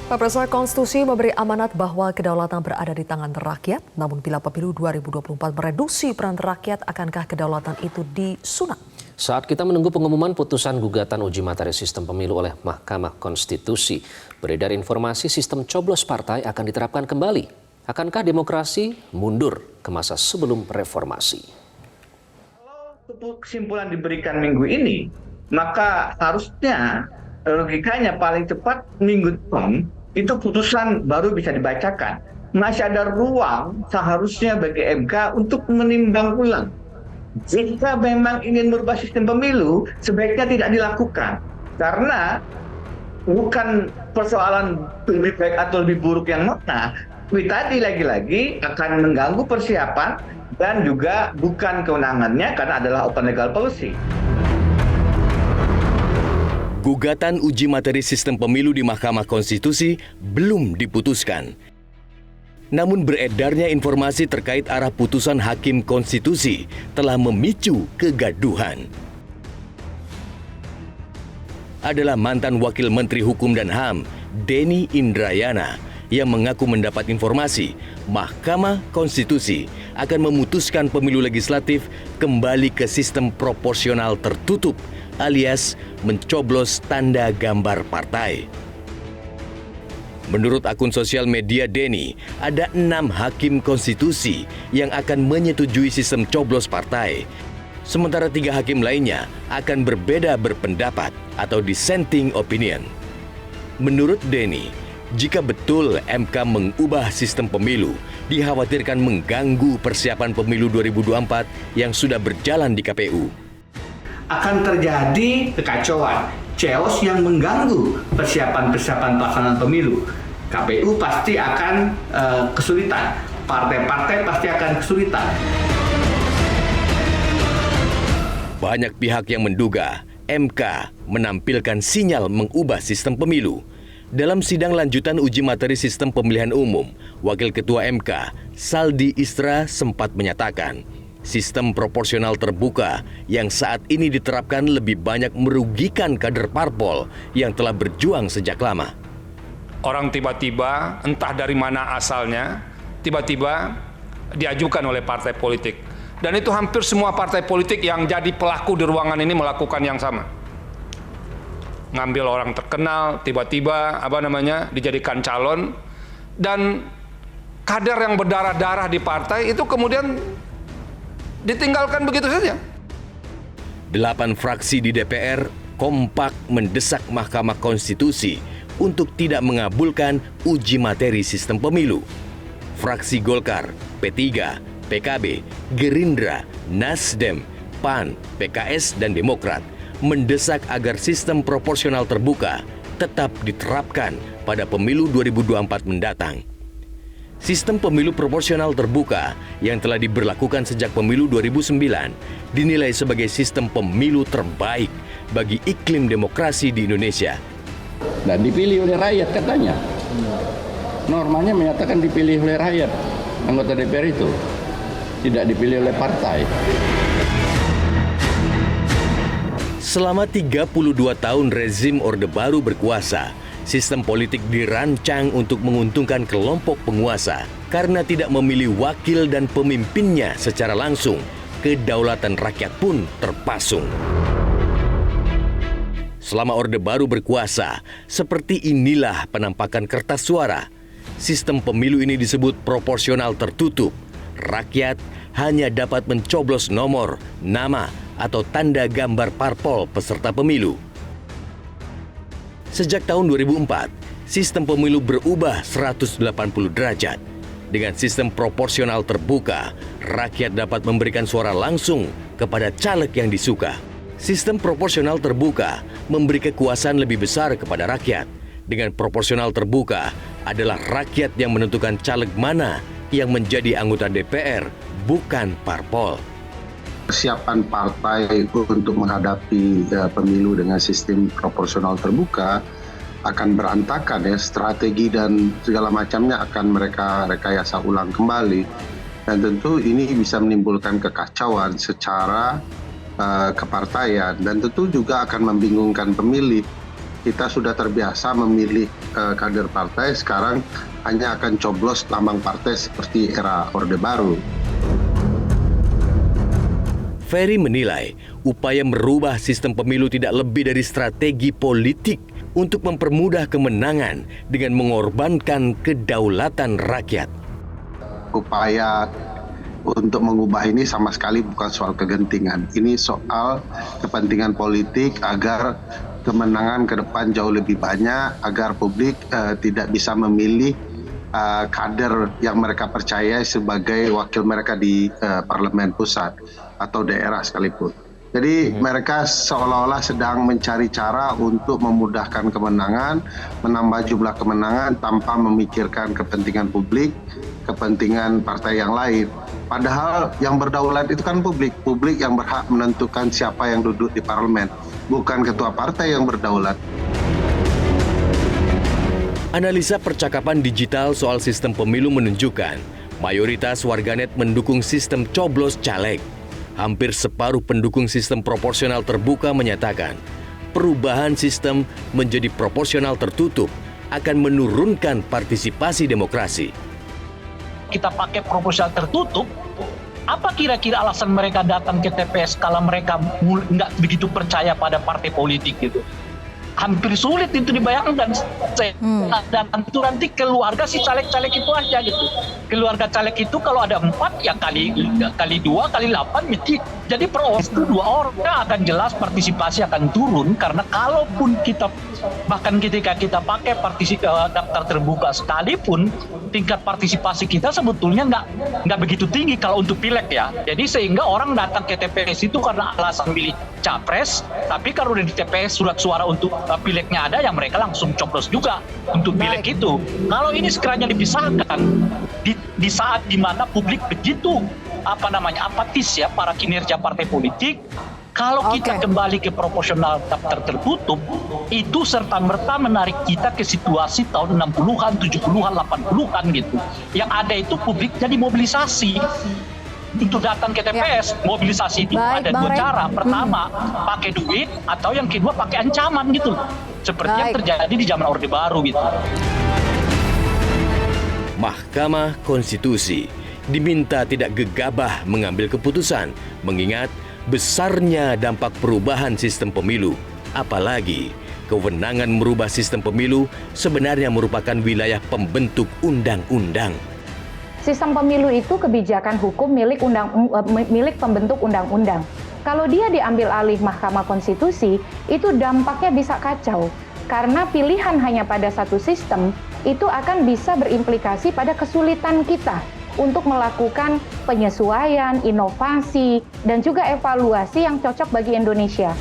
Pemirsa, konstitusi memberi amanat bahwa kedaulatan berada di tangan rakyat. Namun bila pemilu 2024 mereduksi peran rakyat, akankah kedaulatan itu disunat? Saat kita menunggu pengumuman putusan gugatan uji materi sistem pemilu oleh Mahkamah Konstitusi, beredar informasi sistem coblos partai akan diterapkan kembali. Akankah demokrasi mundur ke masa sebelum reformasi? Kalau kesimpulan diberikan minggu ini, maka harusnya logikanya paling cepat minggu depan itu putusan baru bisa dibacakan. Masih ada ruang seharusnya bagi MK untuk menimbang ulang. Jika memang ingin merubah sistem pemilu, sebaiknya tidak dilakukan. Karena bukan persoalan lebih baik atau lebih buruk yang mana, tapi tadi lagi-lagi akan mengganggu persiapan dan juga bukan kewenangannya karena adalah open legal policy. Gugatan uji materi sistem pemilu di Mahkamah Konstitusi belum diputuskan. Namun beredarnya informasi terkait arah putusan Hakim Konstitusi telah memicu kegaduhan. Adalah mantan Wakil Menteri Hukum dan HAM, Denny Indrayana, yang mengaku mendapat informasi Mahkamah Konstitusi akan memutuskan pemilu legislatif kembali ke sistem proporsional tertutup alias mencoblos tanda gambar partai. Menurut akun sosial media Denny, ada 6 hakim konstitusi yang akan menyetujui sistem coblos partai. Sementara 3 hakim lainnya akan berbeda berpendapat atau dissenting opinion. Menurut Denny, jika betul MK mengubah sistem pemilu, dikhawatirkan mengganggu persiapan pemilu 2024 yang sudah berjalan di KPU. Akan terjadi kekacauan, chaos yang mengganggu persiapan pelaksanaan pemilu. KPU pasti akan kesulitan, partai-partai pasti akan kesulitan. Banyak pihak yang menduga MK menampilkan sinyal mengubah sistem pemilu. Dalam sidang lanjutan uji materi sistem pemilihan umum, Wakil Ketua MK, Saldi Isra, sempat menyatakan sistem proporsional terbuka yang saat ini diterapkan lebih banyak merugikan kader parpol yang telah berjuang sejak lama. Orang tiba-tiba, entah dari mana asalnya, tiba-tiba diajukan oleh partai politik. Dan itu hampir semua partai politik yang jadi pelaku di ruangan ini melakukan yang sama. Ngambil orang terkenal, tiba-tiba dijadikan calon, dan kader yang berdarah-darah di partai itu kemudian ditinggalkan begitu saja. 8 fraksi di DPR kompak mendesak Mahkamah Konstitusi untuk tidak mengabulkan uji materi sistem pemilu. Fraksi Golkar, P3, PKB, Gerindra, Nasdem, PAN, PKS, dan Demokrat mendesak agar sistem proporsional terbuka tetap diterapkan pada pemilu 2024 mendatang. Sistem pemilu proporsional terbuka yang telah diberlakukan sejak pemilu 2009 dinilai sebagai sistem pemilu terbaik bagi iklim demokrasi di Indonesia. Dan dipilih oleh rakyat katanya. Normanya menyatakan dipilih oleh rakyat, anggota DPR itu. Tidak dipilih oleh partai. Selama 32 tahun rezim Orde Baru berkuasa, sistem politik dirancang untuk menguntungkan kelompok penguasa karena tidak memilih wakil dan pemimpinnya secara langsung. Kedaulatan rakyat pun terpasung. Selama Orde Baru berkuasa, seperti inilah penampakan kertas suara. Sistem pemilu ini disebut proporsional tertutup. Rakyat hanya dapat mencoblos nomor, nama, atau tanda gambar parpol peserta pemilu. Sejak tahun 2004, sistem pemilu berubah 180 derajat. Dengan sistem proporsional terbuka, rakyat dapat memberikan suara langsung kepada caleg yang disuka. Sistem proporsional terbuka memberi kekuasaan lebih besar kepada rakyat. Dengan proporsional terbuka adalah rakyat yang menentukan caleg mana yang menjadi anggota DPR, bukan parpol. Persiapan partai untuk menghadapi pemilu dengan sistem proporsional terbuka akan berantakan ya, strategi dan segala macamnya akan mereka rekayasa ulang kembali, dan tentu ini bisa menimbulkan kekacauan secara kepartaian dan tentu juga akan membingungkan pemilih. Kita sudah terbiasa memilih kader partai, sekarang hanya akan coblos lambang partai seperti era Orde Baru. Ferry menilai upaya merubah sistem pemilu tidak lebih dari strategi politik untuk mempermudah kemenangan dengan mengorbankan kedaulatan rakyat. Upaya untuk mengubah ini sama sekali bukan soal kegentingan. Ini soal kepentingan politik agar kemenangan ke depan jauh lebih banyak, agar publik tidak bisa memilih kader yang mereka percaya sebagai wakil mereka di parlemen pusat atau daerah sekalipun. Jadi mereka seolah-olah sedang mencari cara untuk memudahkan kemenangan, menambah jumlah kemenangan tanpa memikirkan kepentingan publik, kepentingan partai yang lain. Padahal yang berdaulat itu kan publik yang berhak menentukan siapa yang duduk di parlemen, bukan ketua partai yang berdaulat. Analisa percakapan digital soal sistem pemilu menunjukkan mayoritas warganet mendukung sistem coblos caleg. Hampir separuh pendukung sistem proporsional terbuka menyatakan perubahan sistem menjadi proporsional tertutup akan menurunkan partisipasi demokrasi. Kita pakai proporsional tertutup, apa kira-kira alasan mereka datang ke TPS kalau mereka nggak begitu percaya pada partai politik gitu? Hampir sulit itu dibayangkan. Dan itu nanti keluarga si caleg-caleg itu aja gitu. Keluarga caleg itu kalau ada 4 ya kali 2 kali 8 jadi per orang itu 2 orang akan jelas partisipasi akan turun, karena kalaupun kita bahkan ketika kita pakai daftar terbuka sekalipun tingkat partisipasi kita sebetulnya nggak begitu tinggi kalau untuk pileg ya. Jadi sehingga orang datang ke TPS itu karena alasan milih capres, tapi kalau di TPS surat suara untuk pilegnya ada, yang mereka langsung coblos juga untuk pileg itu. Kalau ini sekiranya dipisahkan di saat dimana publik begitu apatis ya para kinerja partai politik, kalau kita kembali ke proporsional daftar tertutup, itu serta-merta menarik kita ke situasi tahun 60-an, 70-an, 80-an gitu. Yang ada itu publik jadi mobilisasi untuk datang ke TPS. Mobilisasi itu ada 2 cara. Pertama, pakai duit, atau yang kedua pakai ancaman gitu. Seperti yang terjadi di zaman Orde Baru gitu. Mahkamah Konstitusi diminta tidak gegabah mengambil keputusan, mengingat besarnya dampak perubahan sistem pemilu. Apalagi kewenangan merubah sistem pemilu sebenarnya merupakan wilayah pembentuk undang-undang. Sistem pemilu itu kebijakan hukum milik pembentuk undang-undang. Kalau dia diambil alih Mahkamah Konstitusi, itu dampaknya bisa kacau. Karena pilihan hanya pada satu sistem, itu akan bisa berimplikasi pada kesulitan kita untuk melakukan penyesuaian, inovasi, dan juga evaluasi yang cocok bagi Indonesia.